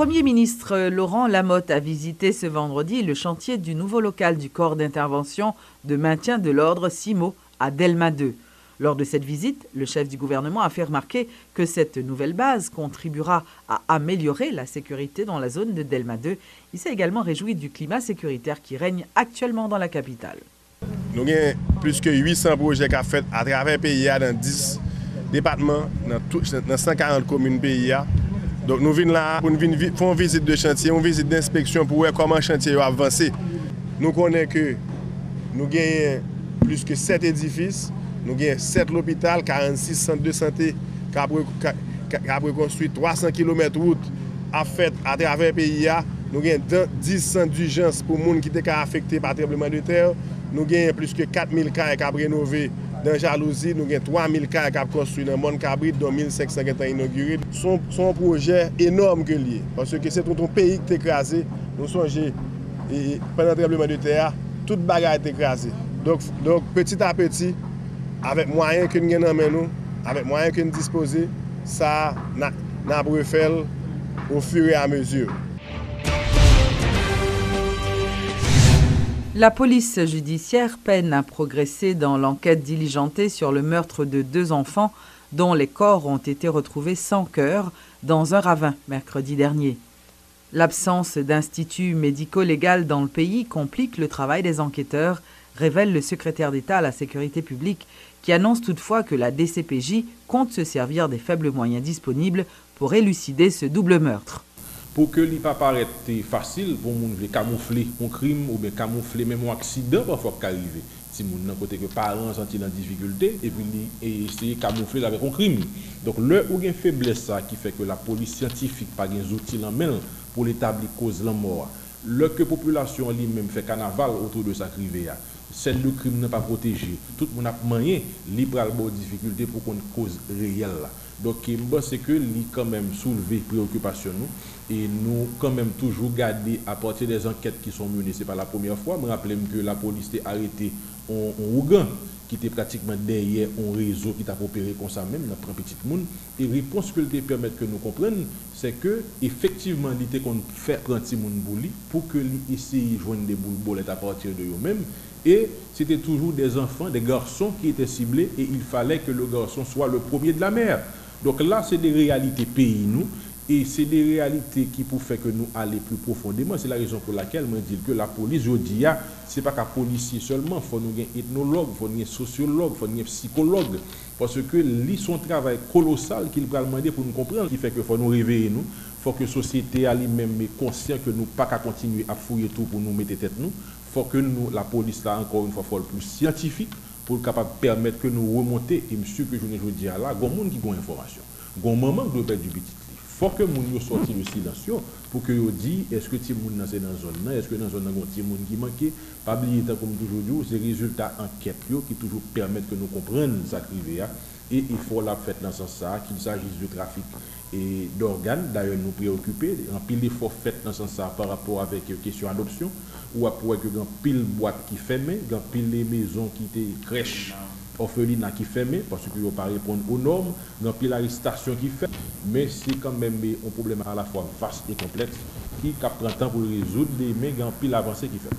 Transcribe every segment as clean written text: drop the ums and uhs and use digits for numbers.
Premier ministre Laurent Lamotte a visité ce vendredi le chantier du nouveau local du corps d'intervention de maintien de l'ordre CIMO à Delma 2. Lors de cette visite, le chef du gouvernement a fait remarquer que cette nouvelle base contribuera à améliorer la sécurité dans la zone de Delma 2. Il s'est également réjoui du climat sécuritaire qui règne actuellement dans la capitale. Nous avons plus que 800 projets qu'a fait à travers le pays, dans 10 départements, dans 140 communes pays. Donc nous venons là pour faire une visite de chantier, une visite d'inspection pour voir comment le chantier a avancé. Nous connaissons que nous avons plus que 7 édifices, nous avons 7 hôpitaux, 46 centres de santé qui ont reconstruit 300 km de route à fait à travers le pays. Nous avons 10 centres d'urgence pour les gens qui étaient affectés par le tremblement de terre. Nous avons plus que 4000 cas qui ont rénové dans Jalousie. Nous avons 3000 cas qui ont construit dans Monde Cabrit, dont 1500 qui ont inauguré. C'est un projet énorme que lié. Parce que c'est tout un pays qui est écrasé. Nous songeons, pendant le tremblement de terre, toute bagarre est écrasée. Donc petit à petit, avec moyens que nous avons, avec moyens que nous disposons, ça n'a pas fait au fur et à mesure. La police judiciaire peine à progresser dans l'enquête diligentée sur le meurtre de 2 enfants dont les corps ont été retrouvés sans cœur dans un ravin mercredi dernier. L'absence d'instituts médico-légal dans le pays complique le travail des enquêteurs, révèle le secrétaire d'État à la sécurité publique, qui annonce toutefois que la DCPJ compte se servir des faibles moyens disponibles pour élucider ce double meurtre. Pour que ce pas paraître facile pour les camoufler un crime ou bien camoufler même un accident parfois qui arrive. Si moun nan côté que parents sont en difficulté et puis essayer de camoufler avec un crime. Donc le ou une faiblesse ça qui fait que la police scientifique pas des outils en main pour l'établir cause la mort. Le que population lui-même fait carnaval autour de sa crivé. C'est le crime n'est pas protégé. Tout le monde a moyen libre à la difficulté pour qu'on cause réelle là. Donc c'est que lui quand même soulever préoccupation nous et nous quand même toujours garder à partir des enquêtes qui sont menées. C'est pas la première fois. Je me rappelle que la police a arrêté un Ougan qui était pratiquement derrière un réseau qui t'a opéré comme ça même, dans un petit monde. Et réponse que le permet que nous comprenions, c'est que effectivement l'idée qu'on fait prendre petit monde bouli pour que lui essaye de joindre des boules à partir de eux-mêmes. Et c'était toujours des enfants, des garçons qui étaient ciblés et il fallait que le garçon soit le premier de la mère. Donc là, c'est des réalités pays, nous, et c'est des réalités qui pour faire que nous aller plus profondément. C'est la raison pour laquelle je dis que la police, je dis, ce n'est pas qu'un policier seulement, il faut nous un ethnologue, il faut nous un sociologue, il faut nous un psychologue, parce que c'est son travail colossal qu'il va demander pour nous comprendre, qui fait qu'il faut nous réveiller, nous, il faut que la société elle-même est consciente que nous ne pouvons pas continuer à fouiller tout pour nous mettre tête nous. Il faut que nous, la police, là, encore une fois, soit plus scientifique pour capable permettre que nous remonter. Et monsieur, que je ne dis là, il y a des gens qui ont information. Il y a un moment qui doit être du petit. Il faut que nous sortions le silence pour que nous disions est-ce que les gens sont dans la zone, est-ce que dans la zone, il y a des gens qui manquent. Pas oublier, comme toujours, c'est les résultats d'enquête qui toujours permettent que nous comprenions ce qui est. Et il faut la faire dans ce sens, qu'il s'agisse de trafic et d'organes, d'ailleurs nous préoccuper, un pile effort fait dans ce sens par rapport avec la question d'adoption, ou après que un pile boîte qui fermée, un pile les maisons qui étaient crèches, orphelinat qui fermées, parce qu'ils ne vont pas répondre aux normes, un pile arrestation qui fait, mais c'est quand même un problème à la fois vaste et complexe, qui prend temps pour le résoudre, mais un pile avancé qui fait.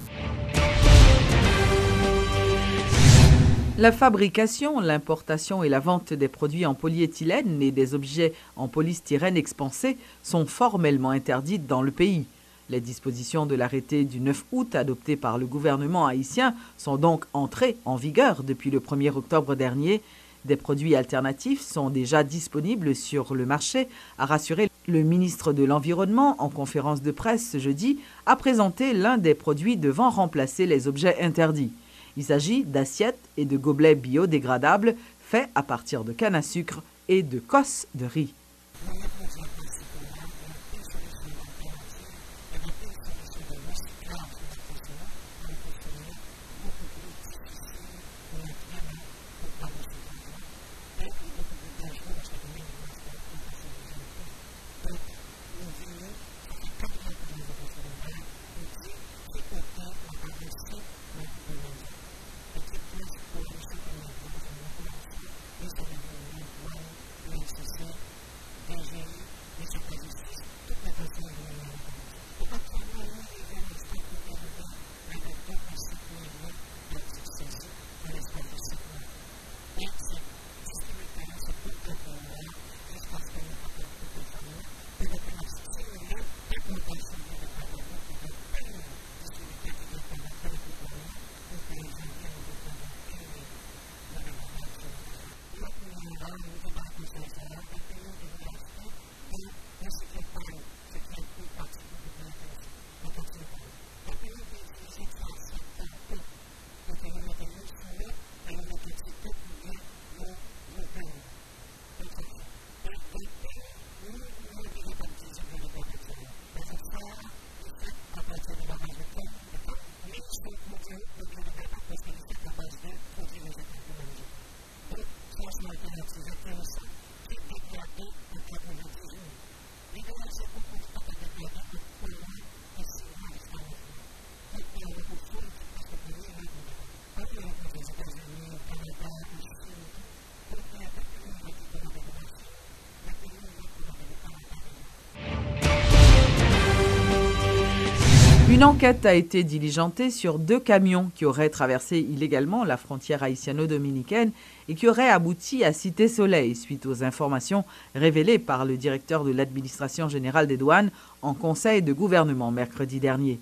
La fabrication, l'importation et la vente des produits en polyéthylène et des objets en polystyrène expansé sont formellement interdites dans le pays. Les dispositions de l'arrêté du 9 août adopté par le gouvernement haïtien sont donc entrées en vigueur depuis le 1er octobre dernier. Des produits alternatifs sont déjà disponibles sur le marché, a rassuré le ministre de l'Environnement en conférence de presse ce jeudi, a présenté l'un des produits devant remplacer les objets interdits. Il s'agit d'assiettes et de gobelets biodégradables faits à partir de canne à sucre et de cosses de riz. Une enquête a été diligentée sur 2 camions qui auraient traversé illégalement la frontière haïtiano-dominicaine et qui auraient abouti à Cité Soleil suite aux informations révélées par le directeur de l'administration générale des douanes en conseil de gouvernement mercredi dernier.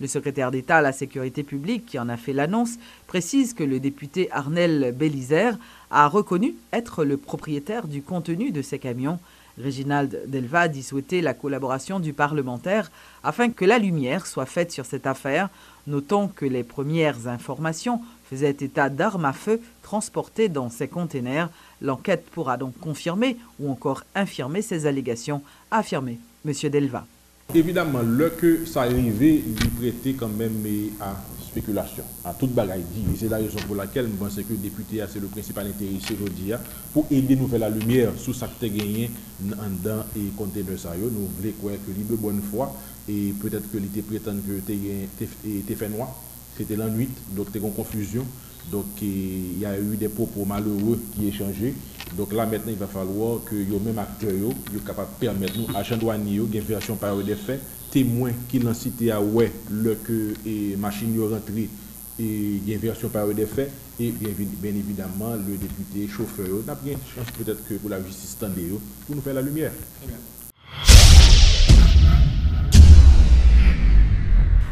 Le secrétaire d'État à la sécurité publique, qui en a fait l'annonce, précise que le député Arnel Bélizaire a reconnu être le propriétaire du contenu de ces camions. Réginald Delva dit souhaiter la collaboration du parlementaire afin que la lumière soit faite sur cette affaire. Notons que les premières informations faisaient état d'armes à feu transportées dans ces containers. L'enquête pourra donc confirmer ou encore infirmer ces allégations, a affirmé M. Delva. Évidemment, le que ça arrivait, lui prêter quand même à spéculation, à toute bagaille dit. C'est la raison pour laquelle je pense que le député, c'est le principal intéressé aujourd'hui, pour aider nous faire la lumière sur ce qui a gagné dans et conteneur ça. Nous voulons croire que libre bonne foi et peut-être que l'été prétend que tu fait noir. C'était la nuit, donc tu as une confusion. Donc il y a eu des propos malheureux qui échangés. Donc là maintenant il va falloir que les mêmes acteurs soient capables de permettre nous, agents douaniers, une version par des faits, témoins qui l'ont cité à ouais, le que machine est rentrée et une version par des faits, et bien évidemment le député chauffeur n'a pas une chance peut-être que pour la justice tendée pour nous faire la lumière. Très bien.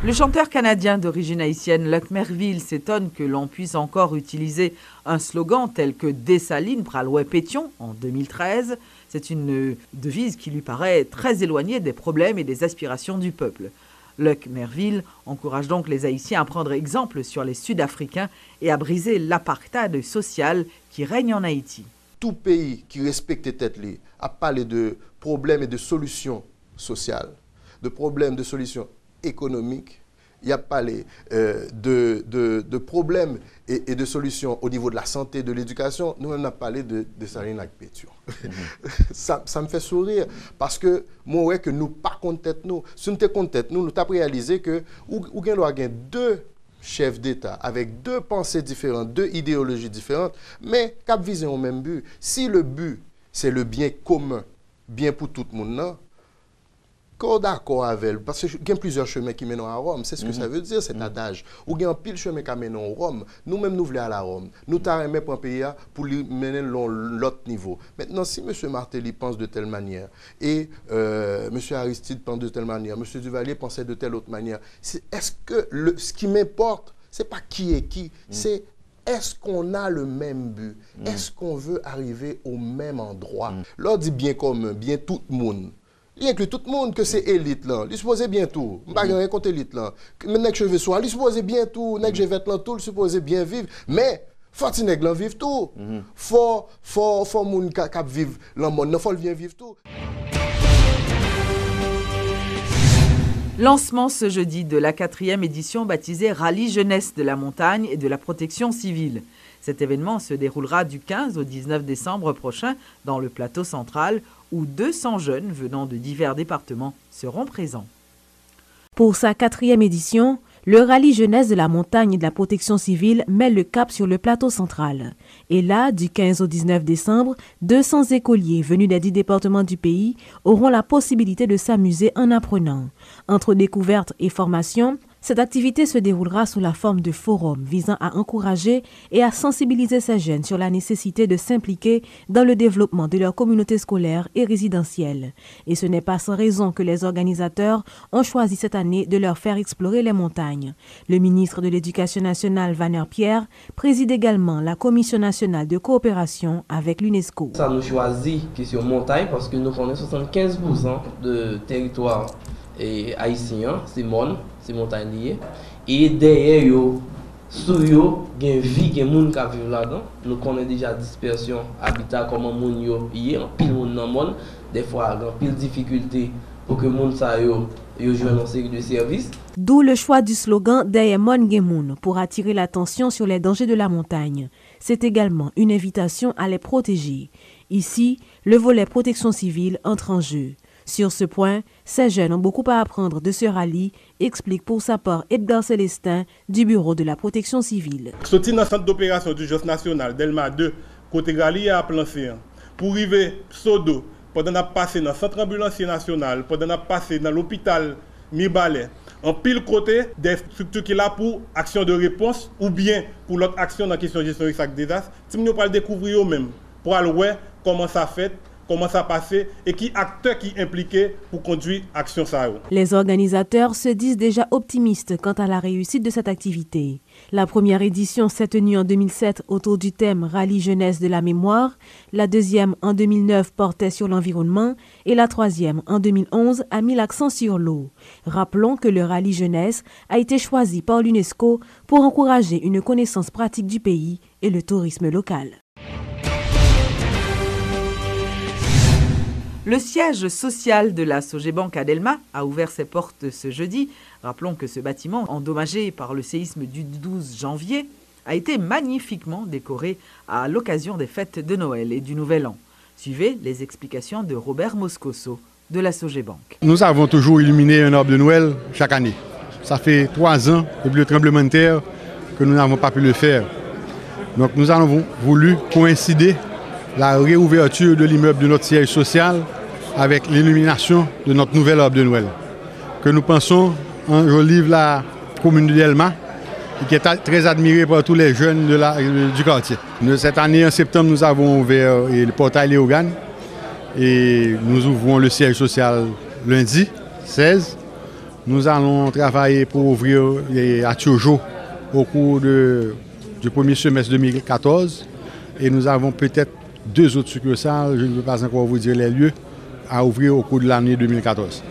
Le chanteur canadien d'origine haïtienne Luc Merville s'étonne que l'on puisse encore utiliser un slogan tel que « Dessalines praloué pétion » en 2013. C'est une devise qui lui paraît très éloignée des problèmes et des aspirations du peuple. Luc Merville encourage donc les Haïtiens à prendre exemple sur les Sud-Africains et à briser l'apartheid social qui règne en Haïti. Tout pays qui respecte les têtes a parlé de problèmes et de solutions sociales, de problèmes, de solutions économique, il y a parlé de problèmes et de solutions au niveau de la santé, de l'éducation. Nous, on a parlé de Dessalines avec pétion. Ça me fait sourire parce que moi, ouais, que nous pas contre tête nous. Si nous sommes contre tête nous avons réalisé que nous avons 2 chefs d'État avec 2 pensées différentes, 2 idéologies différentes, mais qui visent au même but. Si le but, c'est le bien commun, bien pour tout le monde, d'accord avec elle, parce qu'il y a plusieurs chemins qui mènent à Rome, c'est ce que ça veut dire, cet adage. Ou il y a un pile chemin qui mène à Rome, nous-mêmes nous voulons aller à Rome. Nous t'arrêtons pour un pays pour lui mener l'autre niveau. Maintenant, si M. Martelly pense de telle manière, et M. Aristide pense de telle manière, M. Duvalier pensait de telle autre manière, est-ce que ce qui m'importe, ce n'est pas qui est qui, c'est est-ce qu'on a le même but? Est-ce qu'on veut arriver au même endroit? L'on dit bien commun, bien tout le monde. Il inclut tout le monde que c'est élite là. Il suppose bien tout. Je ne vais pas rien contre élite là. Maintenant que je veux soin, il suppose bien tout. Maintenant que je vais être là tout, il suppose bien vivre. Mais faut que les gens vivent tout. Faut moun qui vivent dans le monde. Il faut bien vivre tout. Lancement ce jeudi de la 4e édition baptisée Rallye Jeunesse de la Montagne et de la Protection Civile. Cet événement se déroulera du 15 au 19 décembre prochain dans le plateau central où 200 jeunes venant de divers départements seront présents. Pour sa 4e édition, le rallye jeunesse de la montagne et de la protection civile met le cap sur le plateau central. Et là, du 15 au 19 décembre, 200 écoliers venus des 10 départements du pays auront la possibilité de s'amuser en apprenant. Entre découvertes et formations, cette activité se déroulera sous la forme de forums visant à encourager et à sensibiliser ces jeunes sur la nécessité de s'impliquer dans le développement de leur communauté scolaire et résidentielle. Et ce n'est pas sans raison que les organisateurs ont choisi cette année de leur faire explorer les montagnes. Le ministre de l'Éducation nationale, Vanner Pierre, préside également la Commission nationale de coopération avec l'UNESCO. Ça nous choisit question montagne parce que nous connaissons 75% de territoire haïtien, c'est montagne liée. Et derrière yo, sous yo, il y a une vie, il y a des gens qui vivent là-dedans. Nous connaissons déjà dispersion, habitat, comment les gens y en pile monde dans le monde. Des fois, il y a pile difficulté pour que les gens jouent dans série de service. D'où le choix du slogan Derrière Mon Gemoun pour attirer l'attention sur les dangers de la montagne. C'est également une invitation à les protéger. Ici, le volet protection civile entre en jeu. Sur ce point, ces jeunes ont beaucoup à apprendre de ce rallye, explique pour sa part Edgar Célestin du Bureau de la protection civile. Sorti dans le centre d'opération d'urgence nationale, Delma 2, côté rallye à Plancé, pour arriver Sodo, pendant qu'on a passé dans le centre ambulancier national, pendant qu'on a passé dans l'hôpital Mibalais, en pile côté des structures qui sont là pour action de réponse ou bien pour l'autre action dans la question de gestion risque et désastre. Si nous pas le découvrir eux-mêmes pour aller voir comment ça fait, comment ça passe et qui acteurs qui impliqués pour conduire action ça. Les organisateurs se disent déjà optimistes quant à la réussite de cette activité. La première édition s'est tenue en 2007 autour du thème Rallye Jeunesse de la Mémoire, la deuxième en 2009 portait sur l'environnement et la troisième en 2011 a mis l'accent sur l'eau. Rappelons que le Rallye Jeunesse a été choisi par l'UNESCO pour encourager une connaissance pratique du pays et le tourisme local. Le siège social de la Sogebank à Delma a ouvert ses portes ce jeudi. Rappelons que ce bâtiment, endommagé par le séisme du 12 janvier, a été magnifiquement décoré à l'occasion des fêtes de Noël et du Nouvel An. Suivez les explications de Robert Moscoso de la Sogebank. Nous avons toujours illuminé un arbre de Noël chaque année. Ça fait 3 ans depuis le tremblement de terre que nous n'avons pas pu le faire. Donc nous avons voulu coïncider la réouverture de l'immeuble de notre siège social avec l'illumination de notre nouvel arbre de Noël, que nous pensons enjolive la commune de Delma et qui est très admirée par tous les jeunes du quartier. Cette année, en septembre, nous avons ouvert le portail Léogane et nous ouvrons le siège social lundi 16. Nous allons travailler pour ouvrir à Tiojo au cours du premier semestre 2014 et nous avons peut-être 2 autres succursales, je ne peux pas encore vous dire les lieux, à ouvrir au cours de l'année 2014.